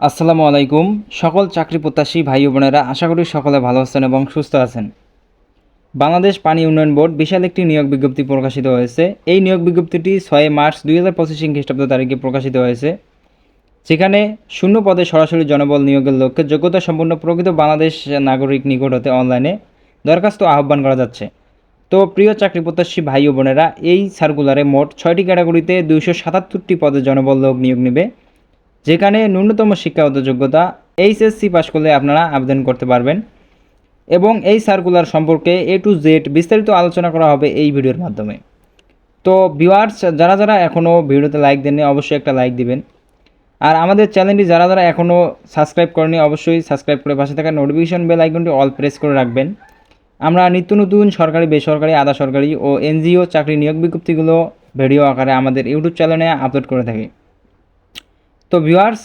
আসসালামু আলাইকুম। সকল চাকরি প্রত্যাশী ভাই ও বোনেরা, আশা করি সকলে ভালো আছেন এবং সুস্থ আছেন। বাংলাদেশ পানি উন্নয়ন বোর্ড বিশাল একটি নিয়োগ বিজ্ঞপ্তি প্রকাশিত হয়েছে। এই নিয়োগ বিজ্ঞপ্তিটি 6 মার্চ 2025 খ্রিস্টাব্দ তারিখে প্রকাশিত হয়েছে, যেখানে শূন্য পদে সরাসরি জনবল নিয়োগের লক্ষ্যে যোগ্যতা সম্পন্ন প্রকৃত বাংলাদেশ নাগরিক নিকট হতে অনলাইনে দরখাস্ত আহ্বান করা যাচ্ছে। তো প্রিয় চাকরি প্রত্যাশী ভাই ও বোনেরা, এই সার্কুলারে মোট 6টি ক্যাটাগরিতে 277টি পদে জনবল লোক নিয়োগ নেবে, যেখানে ন্যূনতম শিক্ষাগত যোগ্যতা এইচএসসি পাস করলে আপনারা আবেদন করতে পারবেন। এবং এই সার্কুলার সম্পর্কে এ টু জেড বিস্তারিত আলোচনা করা হবে এই ভিডিওর মাধ্যমে। তো ভিউয়ার্স, যারা যারা এখনও ভিডিওতে লাইক দেননি অবশ্যই একটা লাইক দিবেন। আর আমাদের চ্যানেলটি যারা যারা এখনও সাবস্ক্রাইব করেনি অবশ্যই সাবস্ক্রাইব করে পাশে থাকা নোটিফিকেশন বেল আইকনটি অল প্রেস করে রাখবেন। আমরা নিত্য নতুন সরকারি, বেসরকারি, আধা সরকারি ও এনজিও চাকরি নিয়োগ বিজ্ঞপ্তিগুলো ভিডিও আকারে আমাদের ইউটিউব চ্যানেলে আপলোড করে থাকি। তো ভিউয়ার্স,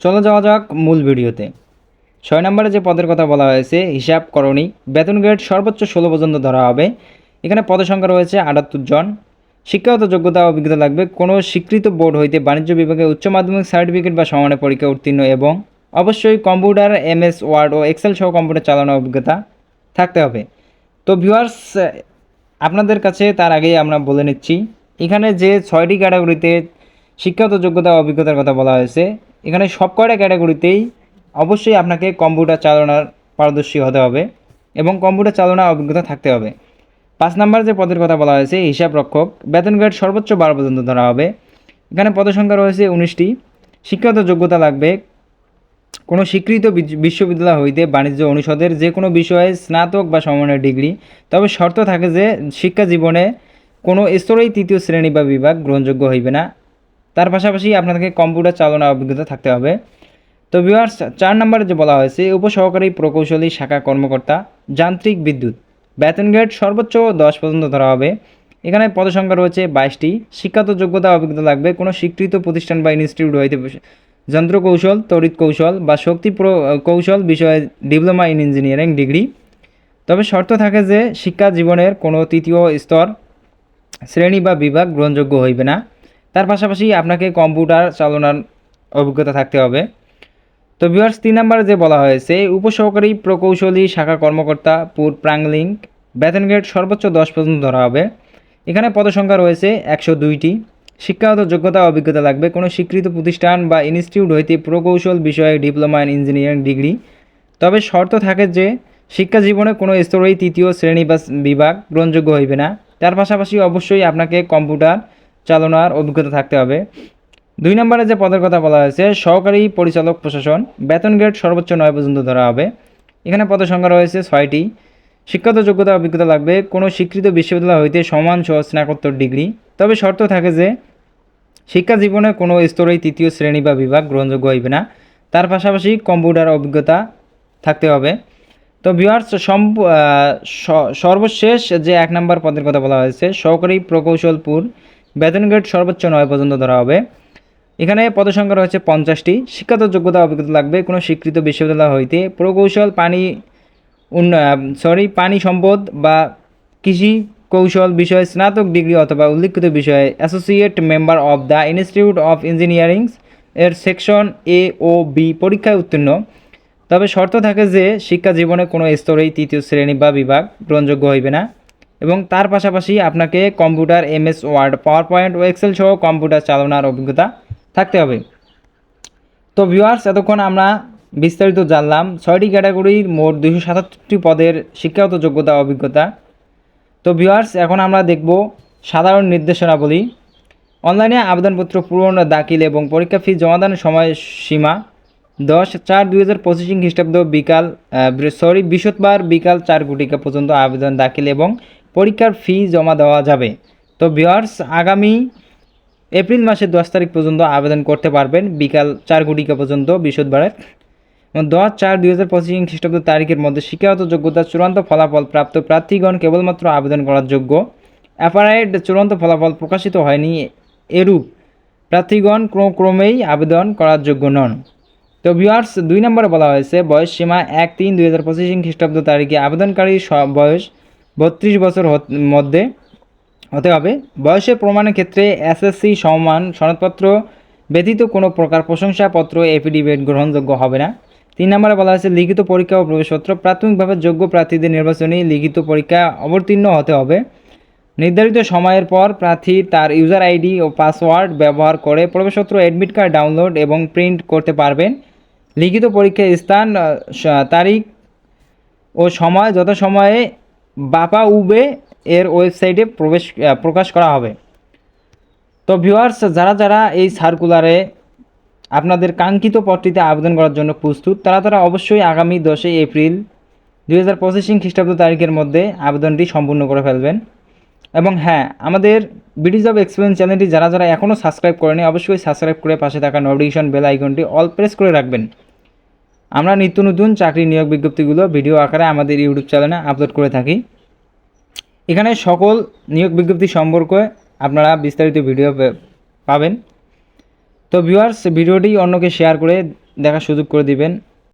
চলে যাওয়া যাক মূল ভিডিওতে। 6 নম্বরে যে পদের কথা বলা হয়েছে, হিসাবকরণী, বেতন গ্রেড সর্বোচ্চ 16 পর্যন্ত ধরা হবে। এখানে পদের সংখ্যা রয়েছে 78 জন। শিক্ষাগত যোগ্যতা ও অভিজ্ঞতা লাগবে কোনো স্বীকৃত বোর্ড হইতে বাণিজ্য বিভাগে উচ্চ মাধ্যমিক সার্টিফিকেট বা সমানের পরীক্ষা উত্তীর্ণ এবং অবশ্যই কম্পিউটার, এমএস ওয়ার্ড ও এক্সেল সহ কম্পিউটার চালানোর অভিজ্ঞতা থাকতে হবে। তো ভিউয়ার্স, আপনাদের কাছে তার আগেই আমরা বলে নিচ্ছি, এখানে যে 6টি ক্যাটাগরিতে শিক্ষাগত যোগ্যতা ও অভিজ্ঞতার কথা বলা হয়েছে, এখানে সব কয়টা ক্যাটাগরিতেই অবশ্যই আপনাকে কম্পিউটার চালানোর পারদর্শী হতে হবে এবং কম্পিউটার চালানোর অভিজ্ঞতা থাকতে হবে। 5 নম্বর যে পদের কথা বলা হয়েছে, হিসাব রক্ষক, বেতন গ্রেড সর্বোচ্চ 12 পর্যন্ত ধরা হবে। এখানে পদের সংখ্যা রয়েছে 19টি। শিক্ষাগত যোগ্যতা লাগবে কোনো স্বীকৃত বিশ্ববিদ্যালয় হইতে বাণিজ্য অনুষদের যে কোনো বিষয়ে স্নাতক বা সমমানের ডিগ্রি, তবে শর্ত থাকে যে শিক্ষা জীবনে কোনো স্তরেই 3য় শ্রেণী বা বিভাগ গ্রহণযোগ্য হইবে না। তার পাশাপাশি আপনাকে কম্পিউটার চালানোর অভিজ্ঞতা থাকতে হবে। তো ভিউয়ার্স, 4 নম্বরে যে বলা হয়েছে, উপসহকারী প্রকৌশলী শাখা কর্মকর্তা, যান্ত্রিক বিদ্যুৎ, বেতন গ্রেড সর্বোচ্চ 10 পর্যন্ত ধরা হবে। এখানে পদসংখ্যা রয়েছে 22টি। শিক্ষাগত যোগ্যতা অভিজ্ঞতা লাগবে কোনো স্বীকৃত প্রতিষ্ঠান বা ইনস্টিটিউট হইতে যন্ত্র কৌশল, তড়িৎ কৌশল বা শক্তি কৌশল বিষয়ে ডিপ্লোমা ইন ইঞ্জিনিয়ারিং ডিগ্রি, তবে শর্ত থাকে যে শিক্ষা জীবনের কোনো 3য় স্তর, শ্রেণী বা বিভাগ গ্রহণযোগ্য হইবে না। তার পাশাপাশি আপনাকে কম্পিউটার চালানোর অভিজ্ঞতা থাকতে হবে। তো ভিউয়ার্স, 3 নম্বরে যে বলা হয়েছে, উপসহকারী প্রকৌশলী শাখা কর্মকর্তা পুর প্রাংলিঙ্ক, বেতন গ্রেড সর্বোচ্চ 10 পর্যন্ত ধরা হবে। এখানে পদসংখ্যা রয়েছে 102টি। শিক্ষাগত যোগ্যতা অভিজ্ঞতা লাগবে কোনো স্বীকৃত প্রতিষ্ঠান বা ইনস্টিটিউট হইতে প্রকৌশল বিষয়ে ডিপ্লোমা ইন ইঞ্জিনিয়ারিং ডিগ্রি, তবে শর্ত থাকে যে শিক্ষা জীবনে কোনো স্তরেই 3য় শ্রেণী বা বিভাগ গ্রহণযোগ্য হইবে না। তার পাশাপাশি অবশ্যই আপনাকে কম্পিউটার চালানোর অভিজ্ঞতা থাকতে হবে। 2 নম্বরে যে পদের কথা বলা হয়েছে, সহকারী পরিচালক প্রশাসন, বেতন গ্রেড সর্বোচ্চ 9 পর্যন্ত ধরা হবে। এখানে পদের সংখ্যা রয়েছে 6টি। শিক্ষাগত যোগ্যতা অভিজ্ঞতা লাগবে কোনো স্বীকৃত বিশ্ববিদ্যালয় হইতে সমান সহ স্নাতকোত্তর ডিগ্রি, তবে শর্ত থাকে যে শিক্ষা জীবনে কোনো স্তরেই 3য় শ্রেণী বা বিভাগ গ্রহণযোগ্য হইবে না। তার পাশাপাশি কম্পিউটার অভিজ্ঞতা থাকতে হবে। তো ভিউয়ার্স, সর্বশেষ যে 1 নম্বর পদের কথা বলা হয়েছে, সহকারী প্রকৌশলপুর, বেতন গ্রেড সর্বোচ্চ 9 পর্যন্ত ধরা হবে। এখানে পদসংখ্যা রয়েছে 50টি। শিক্ষাগত যোগ্যতা অভিজ্ঞতা লাগবে কোনো স্বীকৃত বিশ্ববিদ্যালয় হইতে প্রকৌশল, পানি সম্পদ বা কৃষি কৌশল বিষয়ে স্নাতক ডিগ্রি অথবা উল্লিখিত বিষয়ে associate member of the institute of engineering এর সেকশন এ ও বি পরীক্ষায় উত্তীর্ণ, তবে শর্ত থাকে যে শিক্ষা জীবনে কোনো স্তরেই 3য় শ্রেণী বা বিভাগ গ্রহণযোগ্য হইবে না এবং তার পাশাপাশি আপনাকে computer, MS Word, PowerPoint ও এক্সেল সহ কম্পিউটার চালানোর অভিজ্ঞতা থাকতে হবে। তো ভিউয়ার্স, এতক্ষণ আমরা বিস্তারিত জানলাম 6টি ক্যাটাগরির মোট 277টি পদের শিক্ষাগত যোগ্যতা অভিজ্ঞতা। তো ভিউয়ার্স, এখন আমরা দেখব সাধারণ নির্দেশনাবলী। অনলাইনে আবেদনপত্র পূরণ, দাখিল এবং পরীক্ষা ফি জমাদানের সময়সীমা 10/4/2025 খ্রিস্টাব্দ বৃহস্পতিবার বিকাল 4 ঘটিকা পর্যন্ত আবেদন দাখিল এবং পরীক্ষার ফি জমা দেওয়া যাবে। তো ভিউয়ার্স, আগামী এপ্রিল মাসের 10 তারিখ পর্যন্ত আবেদন করতে পারবেন বিকাল 4 ঘটিকা পর্যন্ত বৃহস্পতিবারের। 10/4/2025 খ্রিস্টাব্দ তারিখের মধ্যে শিক্ষাগত যোগ্যতা চূড়ান্ত ফলাফল প্রাপ্ত প্রার্থীগণ কেবলমাত্র আবেদন করার যোগ্য। অ্যাপারেড চূড়ান্ত ফলাফল প্রকাশিত হয়নি এরূপ প্রার্থীগণ ক্রমেই আবেদন করার যোগ্য নন। তো ভিউয়ার্স, 2 নম্বরে বলা হয়েছে, বয়স সীমা 1/3/2025 খ্রিস্টাব্দ তারিখে আবেদনকারী বয়স 32 বছর মধ্যে হতে হবে। বয়সের প্রমাণের ক্ষেত্রে এসএসসি সমমান সনদপত্র ব্যতীত কোনো প্রকার প্রশংসাপত্র এফিডেভিট গ্রহণযোগ্য হবে না। 3 নম্বরে বলা হয়েছে লিখিত পরীক্ষা ও প্রবেশপত্র। প্রাথমিকভাবে যোগ্য প্রার্থীদের নির্বাচনী লিখিত পরীক্ষা অবতীর্ণ হতে হবে। নির্ধারিত সময়ের পর প্রার্থী তার ইউজার আইডি ও পাসওয়ার্ড ব্যবহার করে প্রবেশপত্র অ্যাডমিট কার্ড ডাউনলোড এবং প্রিন্ট করতে পারবেন। লিখিত পরীক্ষার স্থান, তারিখ ও সময় যথাসময়ে বাপাউবে এর ওয়েবসাইটে প্রকাশ করা হবে। তো ভিউয়ার্স, যারা এই সার্কুলারে আপনাদের কাঙ্ক্ষিত পদটিতে আবেদন করার জন্য প্রস্তুত, তারা অবশ্যই আগামী 10 এপ্রিল 2025 খ্রিস্টাব্দ তারিখের মধ্যে আবেদনটি সম্পূর্ণ করে ফেলবেন। এবং হ্যাঁ, আমাদের বিডি জব এক্সপিরিয়েন্স চ্যানেলটি যারা এখনও সাবস্ক্রাইব করেনি অবশ্যই সাবস্ক্রাইব করে পাশে থাকা নোটিফিকেশন বেল আইকনটি অল প্রেস করে রাখবেন। আমরা নিত্য নতুন চাকরি নিয়োগ বিজ্ঞপ্তিগুলো ভিডিও আকারে আমাদের ইউটিউব চ্যানেলে আপলোড করে থাকি। এখানে সকল নিয়োগ বিজ্ঞপ্তি সম্পর্কে আপনারা বিস্তারিত ভিডিও পাবেন। তো ভিউয়ার্স, ভিডিওটি অন্যকে শেয়ার করে দেখার সুযোগ করে দিবেন।